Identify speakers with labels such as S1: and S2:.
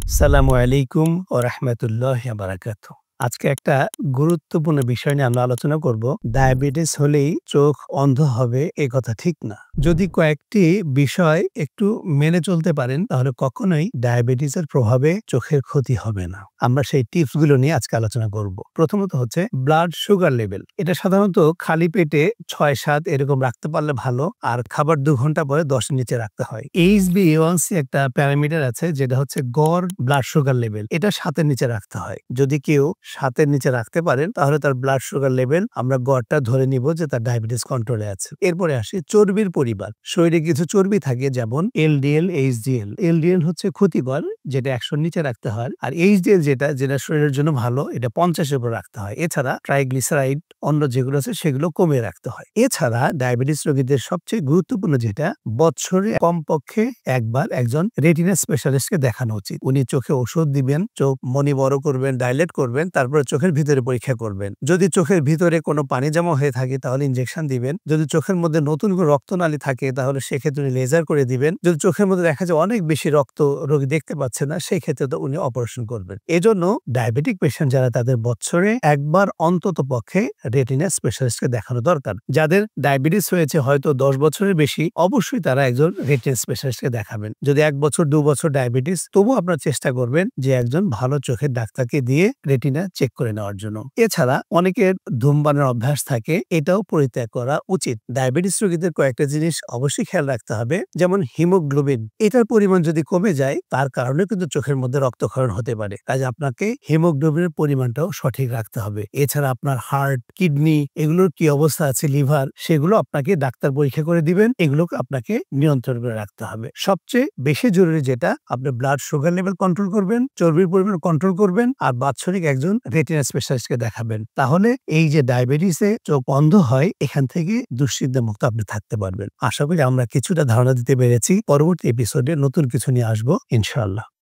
S1: আসসালামু আলাইকুম ওয়া রাহমাতুল্লাহি ওয়া বারাকাতুহু। আজকে একটা গুরুত্বপূর্ণ বিষয় নিয়ে আমরা আলোচনা করব। ডায়াবেটিস হলেই চোখ অন্ধ হবে এ কথা ঠিক না। যদি কয়েকটি বিষয় একটু মেনে চলতে পারেন তাহলে কখনোই ডায়াবেটিসের প্রভাবে চোখের ক্ষতি হবে না। আমরা সেই টিপস গুলো নিয়ে আজকে আলোচনা করব। প্রথমত হচ্ছে ব্লাড সুগার লেভেল। এটা সাধারণত খালি পেটে ৬-৭ এরকম রাখতে পারলে ভালো। আর খাবার ২ ঘন্টা পরে ১০ এর নিচে রাখতে হয়। HbA1c একটা প্যারামিটার আছে যেটা হচ্ছে গড় ব্লাড সুগার লেভেল। এটা ৭ এর নিচে রাখতে হয়। যদি কেউ ৭ এর নিচে রাখতে পারেন তাহলে তার ব্লাড সুগার লেভেল আমরা গড়টা ধরে নিব যে তার ডায়াবেটিস কন্ট্রোলে আছে। এরপরে আসি চর্বির পরিমাণ। শরীরে কিছু চর্বি থাকে যেমন LDL, HDL। LDL হচ্ছে ক্ষতিকর যেটা ১০০ এর নিচে রাখতে হয়। আর HDL যেটা শরীরের জন্য ভালো এটা ৫০ এর উপর রাখতে হয়। এছাড়া ট্রাইগ্লিসারাইড অন্য যেগুলো আছে সেগুলো কমিয়ে রাখতে হয়। এছাড়া ডায়াবেটিস রোগীদের সবচেয়ে গুরুত্বপূর্ণ যেটা বছরে কমপক্ষে একবার একজন রেটিনা স্পেশালিস্টকে দেখানো উচিত। উনি চোখে ওষুধ দিবেন, চোখ মনি বড় করবেন, ডাইলেট করবেন, তারপরে চোখের ভিতরে পরীক্ষা করবেন। যদি চোখের ভিতরে কোনো পানি জমা হয়ে থাকে তাহলে ইনজেকশন দিবেন। যদি চোখের মধ্যে নতুন কোনো রক্তনালী থাকে তাহলে সেক্ষেত্রে উনি লেজার করে দিবেন। যদি চোখের মধ্যে দেখা যায় অনেক বেশি রক্ত রোগী দেখতে পাচ্ছে না সেই ক্ষেত্রে তো উনি অপারেশন করবেন। এজন্য ডায়াবেটিক পেশেন্ট যারা তাদের বছরে একবার অন্তত পক্ষে রেটিনা স্পেশালিস্টকে দেখানো দরকার। যাদের ডায়াবেটিস হয়েছে হয়তো ১০ বছরের বেশি অবশ্যই তারা একজন রেটিনা স্পেশালিস্টকে দেখাবেন। যদি ১ বছর ২ বছর ডায়াবেটিস তবুও আপনারা চেষ্টা করবেন যে একজন ভালো চোখের ডাক্তারকে দিয়ে রেটিনা চেক করে নেওয়ার জন্য। এছাড়া অনেকের ধূমপানের অভ্যাস থাকে, এটাও পরিত্যাগ করা উচিত। ডায়াবেটিস রোগীদের কয়েকটা জিনিস অবশ্যই খেয়াল রাখতে হবে, যেমন হিমোগ্লোবিন। এটার পরিমাণ যদি কমে যায় তার কারণে কিন্তু চোখের মধ্যে রক্তক্ষরণ হতে পারে। কাজে আপনাকে হিমোগ্লোবিনের পরিমাণটাও সঠিক রাখতে হবে। এছাড়া আপনার হার্ট, কিডনি এগুলোর কি অবস্থা আছে, লিভার, সেগুলো আপনাকে ডাক্তার পরীক্ষা করে দিবেন। এগুলোকে আপনাকে নিয়ন্ত্রণ করে রাখতে হবে। সবচেয়ে বেশি জরুরি যেটা আপনি ব্লাড সুগার লেভেল কন্ট্রোল করবেন, চর্বির পরিমাণ কন্ট্রোল করবেন আর বাৎসরিক একজন রেটিনা স্পেশালিস্টকে দেখাবেন। তাহলে এই যে ডায়াবেটিসে চোখ অন্ধ হয় এখান থেকে দুশ্চিন্তা মুক্ত আপনি থাকতে পারবেন। আশা করি আমরা কিছুটা ধারণা দিতে পেরেছি। পরবর্তী এপিসোডে নতুন কিছু নিয়ে আসবো ইনশাআল্লাহ।